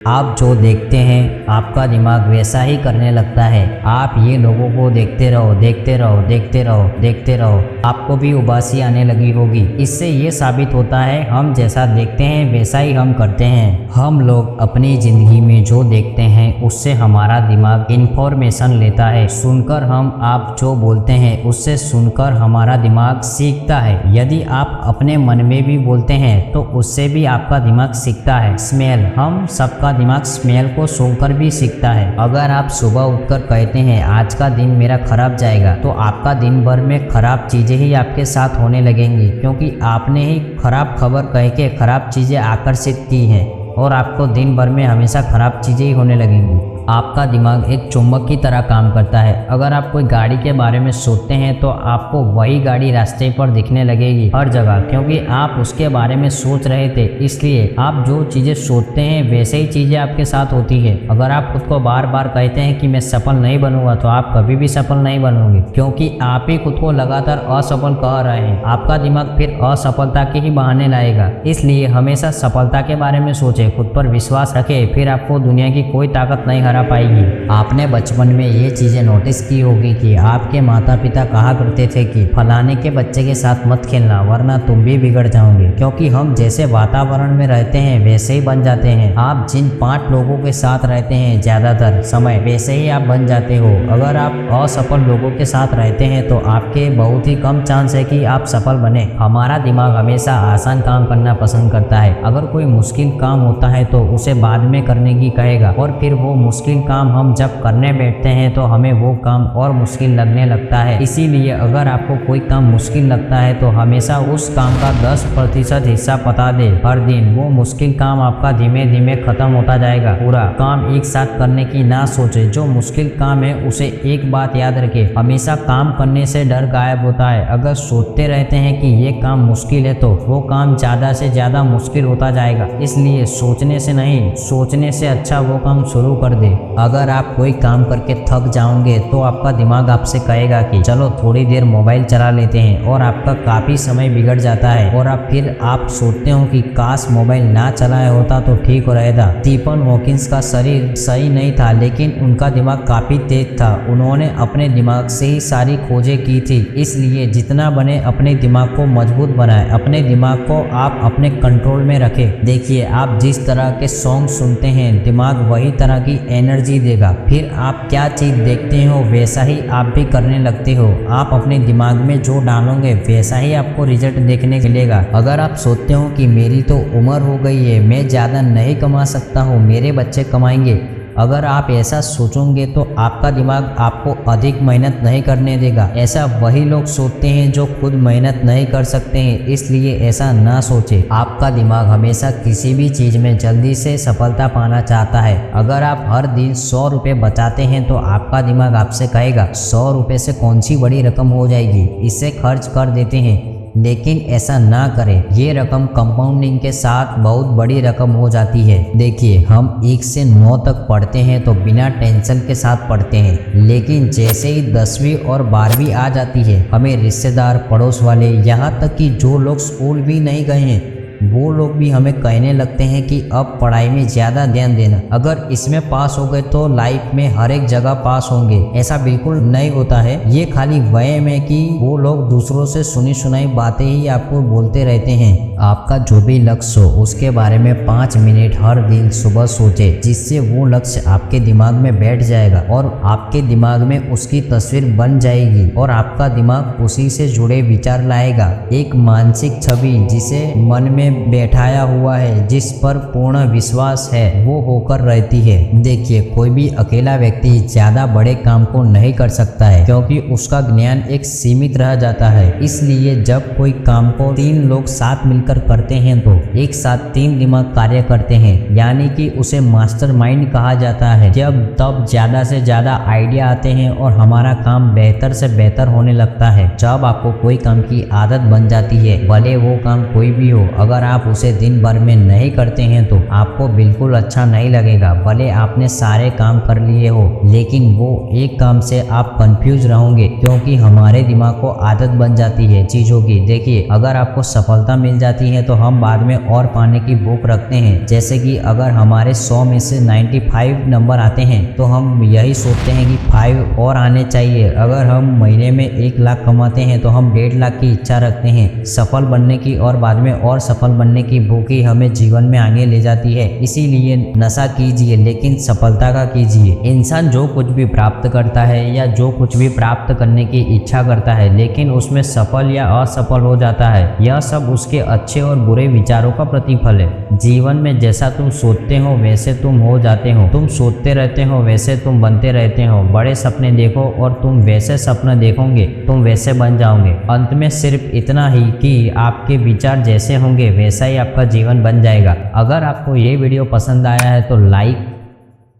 आप जो देखते हैं आपका दिमाग वैसा ही करने लगता है। आप ये लोगों को देखते रहो देखते रहो देखते रहो देखते रहो, आपको भी उबासी आने लगी होगी। इससे ये साबित होता है हम जैसा देखते हैं वैसा ही हम करते हैं। हम लोग अपनी जिंदगी में जो देखते हैं उससे हमारा दिमाग इंफॉर्मेशन लेता है। सुनकर हम आप जो बोलते हैं उससे सुनकर हमारा दिमाग सीखता है। यदि आप अपने मन में भी बोलते हैं तो उससे भी आपका दिमाग सीखता है। स्मेल, हम सबका दिमाग स्मेल को सुनकर भी सीखता है। अगर आप सुबह उठकर कहते हैं आज का दिन मेरा खराब जाएगा तो आपका दिन भर में खराब चीजें ही आपके साथ होने लगेंगी, क्योंकि आपने ही खराब खबर कह के खराब चीजें आकर्षित की हैं और आपको दिन भर में हमेशा खराब चीजें ही होने लगेंगी। आपका दिमाग एक चुंबक की तरह काम करता है। अगर आप कोई गाड़ी के बारे में सोचते हैं तो आपको वही गाड़ी रास्ते पर दिखने लगेगी हर जगह, क्योंकि आप उसके बारे में सोच रहे थे। इसलिए आप जो चीज़ें सोचते हैं वैसे ही चीज़ें आपके साथ होती है। अगर आप खुद को बार बार कहते हैं कि मैं सफल नहीं बनूंगा तो आप कभी भी सफल नहीं बनोगे, क्योंकि आप ही खुद को लगातार असफल कह रहे हैं। आपका दिमाग फिर असफलता के ही बहाने लाएगा। इसलिए हमेशा सफलता के बारे में सोचे, खुद पर विश्वास रखे, फिर आपको दुनिया की कोई ताकत नहीं हरा पाएगी। आपने बचपन में ये चीजें नोटिस की होगी कि आपके माता पिता कहा करते थे कि फलाने के बच्चे के साथ मत खेलना वरना तुम भी बिगड़ जाओगे, क्योंकि हम जैसे वातावरण में रहते हैं वैसे ही बन जाते हैं। आप जिन 5 लोगों के साथ रहते हैं ज्यादातर समय वैसे ही आप बन जाते हो। अगर आप असफल लोगों के साथ रहते हैं तो आपके बहुत ही कम चांस है कि आप सफल बने। हमारा दिमाग हमेशा आसान काम करना पसंद करता है। अगर कोई मुश्किल काम होता है तो उसे बाद में करने की कहेगा, और फिर वो मुश्किल काम हम जब करने बैठते हैं तो हमें वो काम और मुश्किल लगने लगता है। इसीलिए अगर आपको कोई काम मुश्किल लगता है तो हमेशा उस काम का 10% हिस्सा बता दे हर दिन। वो मुश्किल काम आपका धीमे धीमे खत्म होता जाएगा। पूरा काम एक साथ करने की ना सोचे। जो मुश्किल काम है उसे एक बात याद रखे, हमेशा काम करने से डर गायब होता है। अगर सोचते रहते हैं कि ये काम मुश्किल है तो वो काम ज्यादा से ज्यादा मुश्किल होता जाएगा। इसलिए सोचने से नहीं, सोचने से अच्छा वो काम शुरू कर दे। अगर आप कोई काम करके थक जाओगे तो आपका दिमाग आपसे कहेगा कि चलो थोड़ी देर मोबाइल चला लेते हैं, और आपका काफी समय बिगड़ जाता है और आप सोचते हो कि काश मोबाइल ना चलाया होता तो ठीक हो रहता। स्टीफन हॉकिंस का शरीर सही नहीं था लेकिन उनका दिमाग काफी तेज था। उन्होंने अपने दिमाग से ही सारी खोजें की थी। इसलिए जितना बने अपने दिमाग को मजबूत बनाए। अपने दिमाग को आप अपने कंट्रोल में रखें। देखिए, आप जिस तरह के सॉन्ग सुनते हैं दिमाग वही तरह की एनर्जी देगा। फिर आप क्या चीज देखते हो वैसा ही आप भी करने लगते हो। आप अपने दिमाग में जो डालोगे वैसा ही आपको रिजल्ट देखने मिलेगा। अगर आप सोचते हो कि मेरी तो उम्र हो गई है, मैं ज़्यादा नहीं कमा सकता हूँ, मेरे बच्चे कमाएंगे, अगर आप ऐसा सोचोगे तो आपका दिमाग आपको अधिक मेहनत नहीं करने देगा। ऐसा वही लोग सोचते हैं जो खुद मेहनत नहीं कर सकते हैं। इसलिए ऐसा ना सोचे। आपका दिमाग हमेशा किसी भी चीज में जल्दी से सफलता पाना चाहता है। अगर आप हर दिन 100 रुपये बचाते हैं तो आपका दिमाग आपसे कहेगा 100 रुपये से कौन सी बड़ी रकम हो जाएगी, इसे खर्च कर देते हैं। लेकिन ऐसा ना करें, ये रकम कंपाउंडिंग के साथ बहुत बड़ी रकम हो जाती है। देखिए, हम 1 से 9 तक पढ़ते हैं तो बिना टेंशन के साथ पढ़ते हैं, लेकिन जैसे ही 10वीं और 12वीं आ जाती है हमें रिश्तेदार, पड़ोस वाले, यहाँ तक कि जो लोग स्कूल भी नहीं गए हैं वो लोग भी हमें कहने लगते हैं कि अब पढ़ाई में ज़्यादा ध्यान देना। अगर इसमें पास हो गए तो लाइफ में हर एक जगह पास होंगे। ऐसा बिल्कुल नहीं होता है। ये खाली वहम है कि वो लोग दूसरों से सुनी सुनाई बातें ही आपको बोलते रहते हैं। आपका जो भी लक्ष्य हो उसके बारे में 5 मिनट हर दिन सुबह सोचे, जिससे वो लक्ष्य आपके दिमाग में बैठ जाएगा और आपके दिमाग में उसकी तस्वीर बन जाएगी और आपका दिमाग उसी से जुड़े विचार लाएगा। एक मानसिक छवि जिसे मन में बैठाया हुआ है, जिस पर पूर्ण विश्वास है, वो होकर रहती है। देखिए, कोई भी अकेला व्यक्ति ज्यादा बड़े काम को नहीं कर सकता है, क्योंकि उसका ज्ञान एक सीमित रह जाता है। इसलिए जब कोई काम को 3 लोग साथ मिलकर करते हैं तो एक साथ 3 दिमाग कार्य करते हैं, यानी कि उसे मास्टरमाइंड कहा जाता है। जब तब ज्यादा से ज्यादा आइडिया आते हैं और हमारा काम बेहतर से बेहतर होने लगता है। जब आपको कोई काम की आदत बन जाती है, भले वो काम कोई भी हो, अगर अगर आप उसे दिन भर में नहीं करते हैं तो आपको बिल्कुल अच्छा नहीं लगेगा। भले आपने सारे काम कर लिए हो, लेकिन वो एक काम से आप कंफ्यूज रहोगे, क्योंकि हमारे दिमाग को आदत बन जाती है चीज़ों की। देखिए, अगर आपको सफलता मिल जाती है तो हम बाद में और पाने की भूख रखते हैं। जैसे कि अगर हमारे 100 में से 95 नंबर आते हैं तो हम यही सोचते हैं कि 5 और आने चाहिए। अगर हम महीने में 1 लाख कमाते हैं तो हम 1.5 लाख की इच्छा रखते हैं। सफल बनने की और बाद में और सफल बनने की भूख ही हमें जीवन में आगे ले जाती है। इसीलिए नशा कीजिए, लेकिन सफलता का कीजिए। इंसान जो कुछ भी प्राप्त करता है या जो कुछ भी प्राप्त करने की इच्छा करता है, लेकिन उसमें सफल या असफल हो जाता है, यह सब उसके अच्छे और बुरे विचारों का प्रतिफल है। जीवन में जैसा तुम सोचते हो वैसे तुम हो जाते हो। तुम सोचते रहते हो वैसे तुम बनते रहते हो। बड़े सपने देखो और तुम वैसे सपने देखोगे, तुम वैसे बन जाओगे। अंत में सिर्फ इतना ही कि आपके विचार जैसे होंगे वैसा ही आपका जीवन बन जाएगा। अगर आपको ये वीडियो पसंद आया है तो लाइक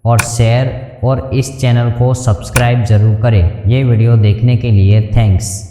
और शेयर और इस चैनल को सब्सक्राइब जरूर करें। ये वीडियो देखने के लिए थैंक्स।